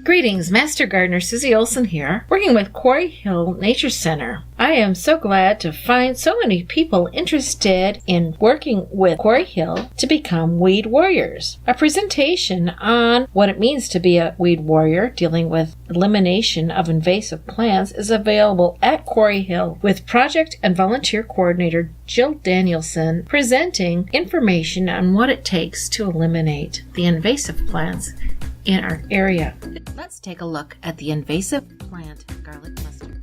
Greetings, Master Gardener Susie Olson here, working with Quarry Hill Nature Center. I am so glad to find so many people interested in working with Quarry Hill to become weed warriors. A presentation on what it means to be a weed warrior, dealing with elimination of invasive plants, is available at Quarry Hill with project and volunteer coordinator Jill Danielson presenting information on what it takes to eliminate the invasive plants in our area. Let's take a look at the invasive plant garlic mustard.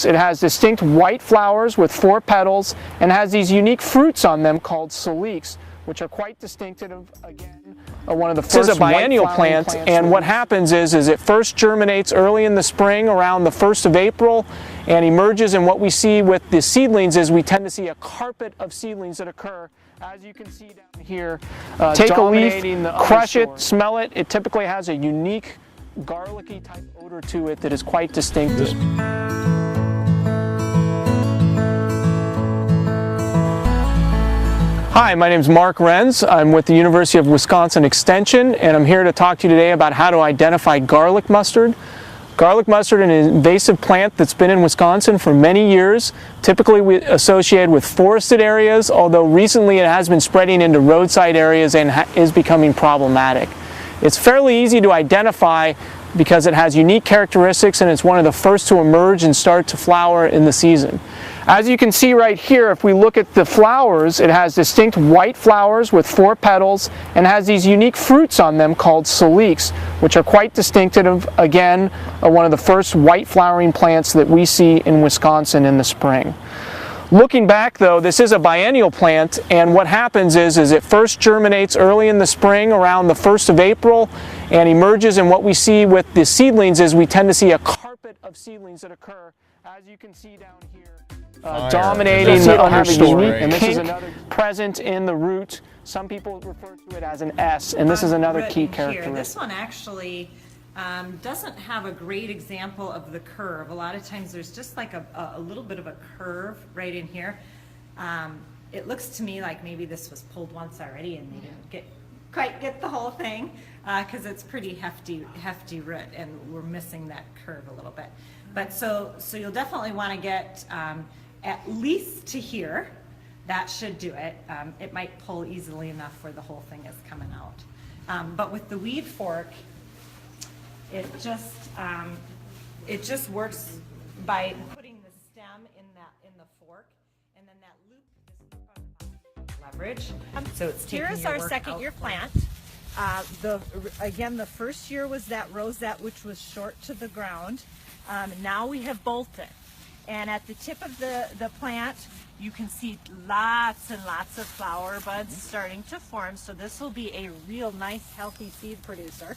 It has distinct white flowers with 4 petals and has these unique fruits on them called saliques, which are quite distinctive. Again, one of the first. This is a biennial plant, and what happens is it first germinates early in the spring around the 1st of April and emerges, and what we see with the seedlings is we tend to see a carpet of seedlings that occur. As you can see down here, take a leaf, crush it, smell it. It typically has a unique garlicky type odor to it that is quite distinctive. Hi, my name is Mark Renz. I'm with the University of Wisconsin Extension, and I'm here to talk to you today about how to identify garlic mustard. Garlic mustard is an invasive plant that's been in Wisconsin for many years, typically associated with forested areas, although recently it has been spreading into roadside areas and is becoming problematic. It's fairly easy to identify because it has unique characteristics and it's one of the first to emerge and start to flower in the season. As you can see right here, if we look at the flowers, it has distinct white flowers with 4 petals and has these unique fruits on them called saliques, which are quite distinctive. Again, one of the first white flowering plants that we see in Wisconsin in the spring. Looking back though, this is a biennial plant, and what happens is it first germinates early in the spring around the 1st of April and emerges, and what we see with the seedlings is we tend to see a carpet of seedlings that occur, as you can see down here, dominating the understory. And this is another present in the root. Some people refer to it as an S, and this is another key characteristic. This one actually doesn't have a great example of the curve. A lot of times there's just like a little bit of a curve right in here. It looks to me like maybe this was pulled once already and they didn't quite get the whole thing because it's pretty hefty root, and we're missing that curve a little bit. But so you'll definitely want to get at least to here. That should do it. It might pull easily enough where the whole thing is coming out. But with the weed fork, it just works by putting the stem in the fork, and then that loop is leverage. So it's here's our second year plant. Again, the first year was that rosette, which was short to the ground. Now we have bolted, and at the tip of the plant you can see lots and lots of flower buds starting to form. So this will be a real nice healthy seed producer.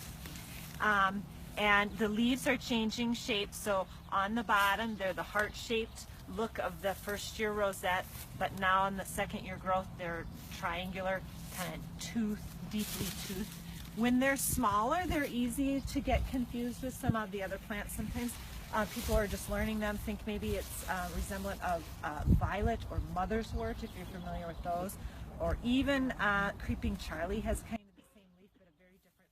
And the leaves are changing shape, so on the bottom they're the heart-shaped look of the first year rosette, but now in the second year growth they're triangular, kind of deeply toothed. When they're smaller, they're easy to get confused with some of the other plants. Sometimes people are just learning them, think maybe it's resemblant of violet or mother's wort, if you're familiar with those, or even creeping Charlie has kind of the same leaf but a very different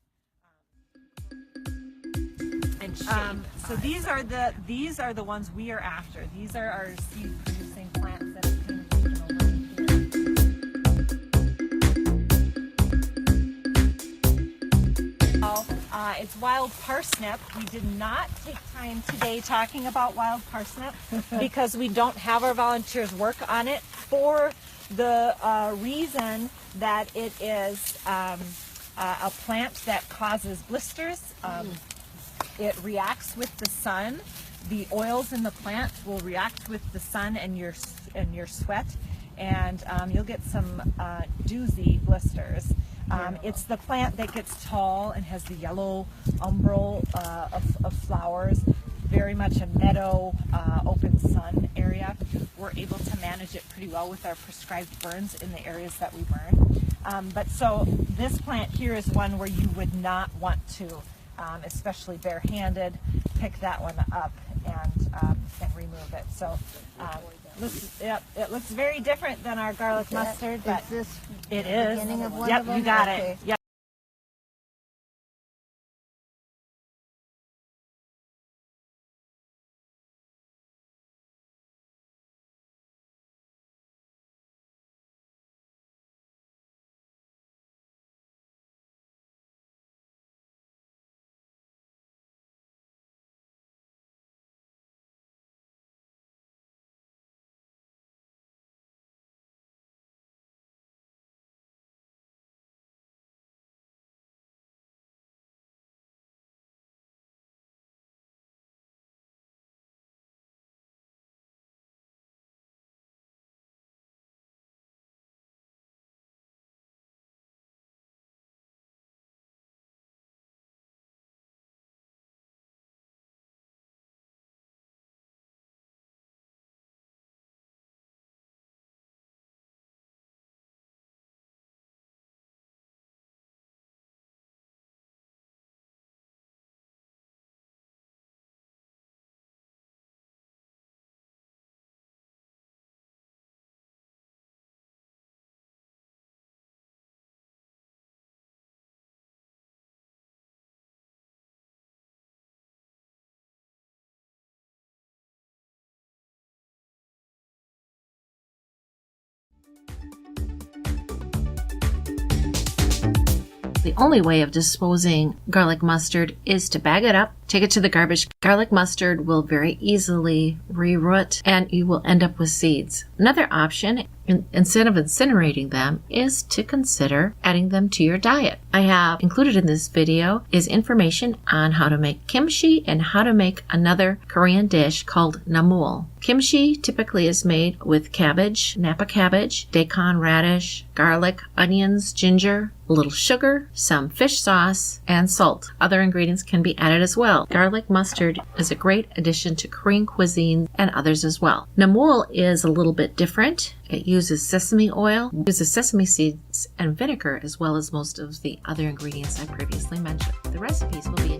and shape. So these are the ones we are after. These are our seed producing plants that are kind of regional here. It's wild parsnip. We did not take time today talking about wild parsnip because we don't have our volunteers work on it for the reason that it is a plant that causes blisters. It reacts with the sun. The oils in the plant will react with the sun and your sweat, and you'll get some doozy blisters. It's the plant that gets tall and has the yellow umbel of flowers, very much a meadow, open sun area. We're able to manage it pretty well with our prescribed burns in the areas that we burn. But so this plant here is one where you would not want to, especially barehanded, pick that one up and remove it. So it looks very different than our garlic mustard, but it is. Beginning of one Yep, of them? you got Okay. it. Yep. The only way of disposing garlic mustard is to bag it up, take it to the garbage. Garlic mustard will very easily re-root and you will end up with seeds. Another option, instead of incinerating them, is to consider adding them to your diet. I have included in this video is information on how to make kimchi and how to make another Korean dish called namul. Kimchi typically is made with cabbage, Napa cabbage, daikon radish, garlic, onions, ginger, a little sugar, some fish sauce, and salt. Other ingredients can be added as well. Garlic mustard is a great addition to Korean cuisine and others as well. Namul is a little bit different. It uses sesame oil, uses sesame seeds and vinegar, as well as most of the other ingredients I previously mentioned. The recipes will be